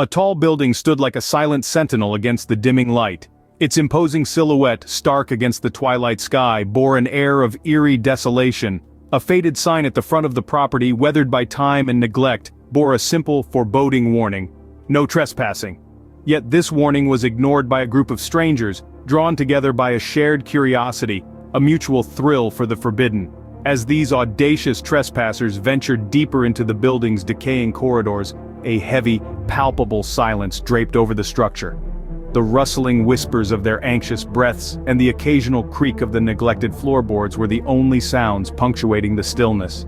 A tall building stood like a silent sentinel against the dimming light. Its imposing silhouette, stark against the twilight sky, bore an air of eerie desolation. A faded sign at the front of the property, weathered by time and neglect, bore a simple, foreboding warning: no trespassing. Yet this warning was ignored by a group of strangers, drawn together by a shared curiosity, a mutual thrill for the forbidden. As these audacious trespassers ventured deeper into the building's decaying corridors, a heavy, palpable silence draped over the structure. The rustling whispers of their anxious breaths and the occasional creak of the neglected floorboards were the only sounds punctuating the stillness.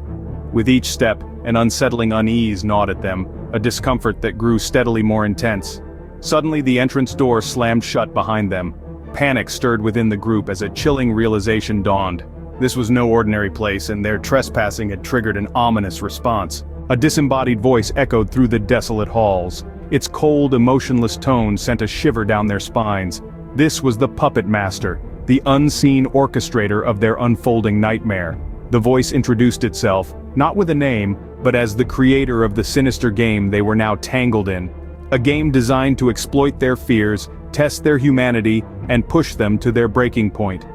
With each step, an unsettling unease gnawed at them, a discomfort that grew steadily more intense. Suddenly the entrance door slammed shut behind them. Panic stirred within the group as a chilling realization dawned. This was no ordinary place, and their trespassing had triggered an ominous response. A disembodied voice echoed through the desolate halls. Its cold, emotionless tone sent a shiver down their spines. This was the puppet master, the unseen orchestrator of their unfolding nightmare. The voice introduced itself, not with a name, but as the creator of the sinister game they were now tangled in. A game designed to exploit their fears, test their humanity, and push them to their breaking point.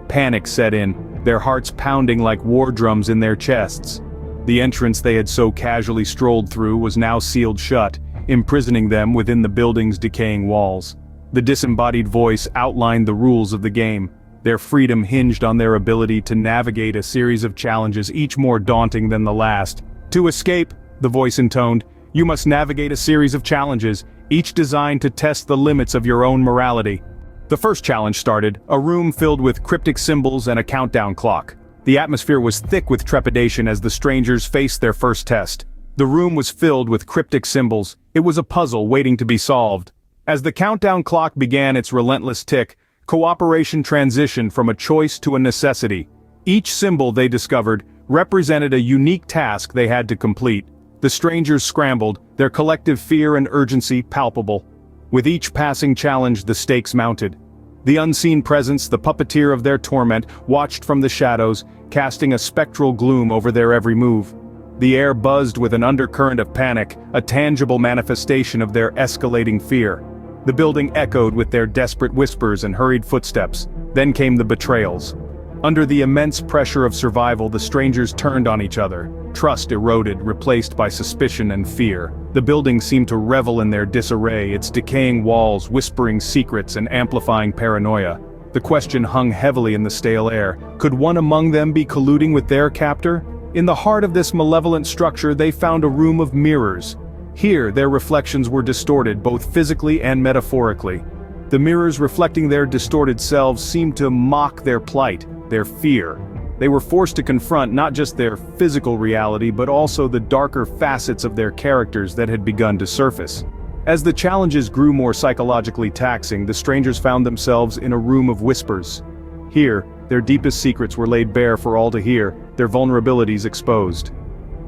Panic set in, their hearts pounding like war drums in their chests. The entrance they had so casually strolled through was now sealed shut, imprisoning them within the building's decaying walls. The disembodied voice outlined the rules of the game. Their freedom hinged on their ability to navigate a series of challenges, each more daunting than the last. To escape, the voice intoned, you must navigate a series of challenges, each designed to test the limits of your own morality. The first challenge started, a room filled with cryptic symbols and a countdown clock. The atmosphere was thick with trepidation as the strangers faced their first test. The room was filled with cryptic symbols. It was a puzzle waiting to be solved. As the countdown clock began its relentless tick, cooperation transitioned from a choice to a necessity. Each symbol they discovered represented a unique task they had to complete. The strangers scrambled, their collective fear and urgency palpable. With each passing challenge, the stakes mounted. The unseen presence, the puppeteer of their torment, watched from the shadows, casting a spectral gloom over their every move. The air buzzed with an undercurrent of panic, a tangible manifestation of their escalating fear. The building echoed with their desperate whispers and hurried footsteps. Then came the betrayals. Under the immense pressure of survival, the strangers turned on each other. Trust eroded, replaced by suspicion and fear. The building seemed to revel in their disarray, its decaying walls whispering secrets and amplifying paranoia. The question hung heavily in the stale air. Could one among them be colluding with their captor? In the heart of this malevolent structure they found a room of mirrors. Here their reflections were distorted both physically and metaphorically. The mirrors reflecting their distorted selves seemed to mock their plight, their fear. They were forced to confront not just their physical reality but also the darker facets of their characters that had begun to surface. As the challenges grew more psychologically taxing, the strangers found themselves in a room of whispers. Here, their deepest secrets were laid bare for all to hear, their vulnerabilities exposed.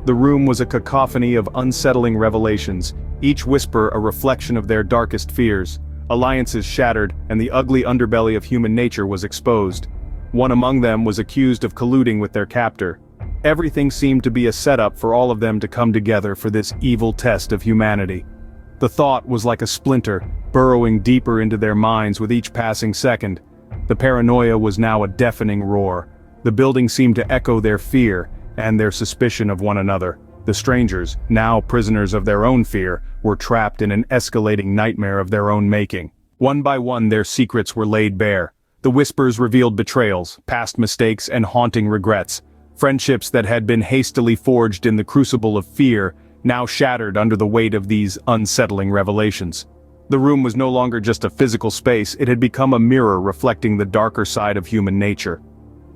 The room was a cacophony of unsettling revelations, each whisper a reflection of their darkest fears. Alliances shattered, and the ugly underbelly of human nature was exposed. One among them was accused of colluding with their captor. Everything seemed to be a setup for all of them to come together for this evil test of humanity. The thought was like a splinter, burrowing deeper into their minds with each passing second. The paranoia was now a deafening roar. The building seemed to echo their fear and their suspicion of one another. The strangers, now prisoners of their own fear, were trapped in an escalating nightmare of their own making. One by one their secrets were laid bare. The whispers revealed betrayals, past mistakes, and haunting regrets. Friendships that had been hastily forged in the crucible of fear, now shattered under the weight of these unsettling revelations. The room was no longer just a physical space, it had become a mirror reflecting the darker side of human nature.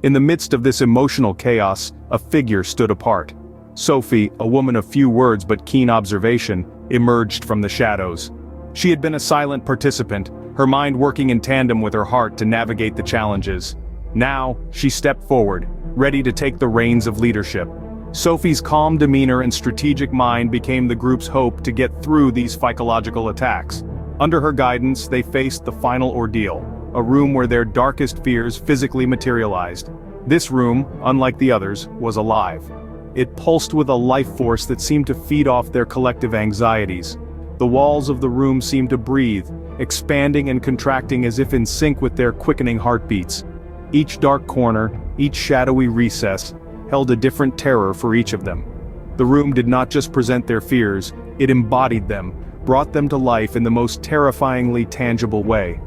In the midst of this emotional chaos, a figure stood apart. Sophie, a woman of few words but keen observation, emerged from the shadows. She had been a silent participant, her mind working in tandem with her heart to navigate the challenges. Now, she stepped forward, ready to take the reins of leadership. Sophie's calm demeanor and strategic mind became the group's hope to get through these psychological attacks. Under her guidance, they faced the final ordeal, a room where their darkest fears physically materialized. This room, unlike the others, was alive. It pulsed with a life force that seemed to feed off their collective anxieties. The walls of the room seemed to breathe, expanding and contracting as if in sync with their quickening heartbeats. Each dark corner, each shadowy recess, held a different terror for each of them. The room did not just present their fears, it embodied them, brought them to life in the most terrifyingly tangible way.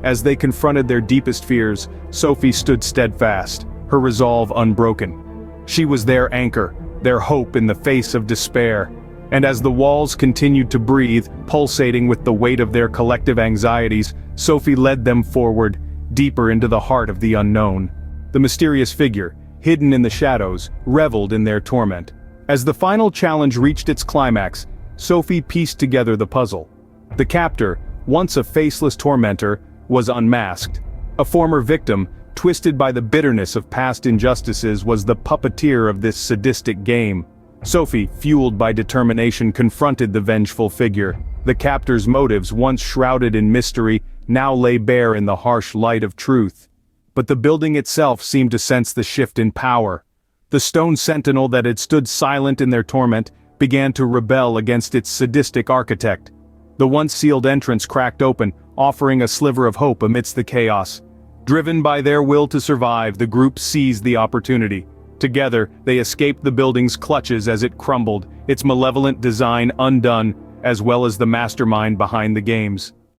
As they confronted their deepest fears, Sophie stood steadfast, her resolve unbroken. She was their anchor, their hope in the face of despair. And as the walls continued to breathe, pulsating with the weight of their collective anxieties, Sophie led them forward, deeper into the heart of the unknown. The mysterious figure, hidden in the shadows, reveled in their torment. As the final challenge reached its climax, Sophie pieced together the puzzle. The captor, once a faceless tormentor, was unmasked. A former victim, twisted by the bitterness of past injustices, was the puppeteer of this sadistic game. Sophie, fueled by determination, confronted the vengeful figure. The captor's motives, once shrouded in mystery, now lay bare in the harsh light of truth. But the building itself seemed to sense the shift in power. The stone sentinel that had stood silent in their torment began to rebel against its sadistic architect. The once sealed entrance cracked open, offering a sliver of hope amidst the chaos. Driven by their will to survive, the group seized the opportunity. Together, they escaped the building's clutches as it crumbled, its malevolent design undone, as well as the mastermind behind the games.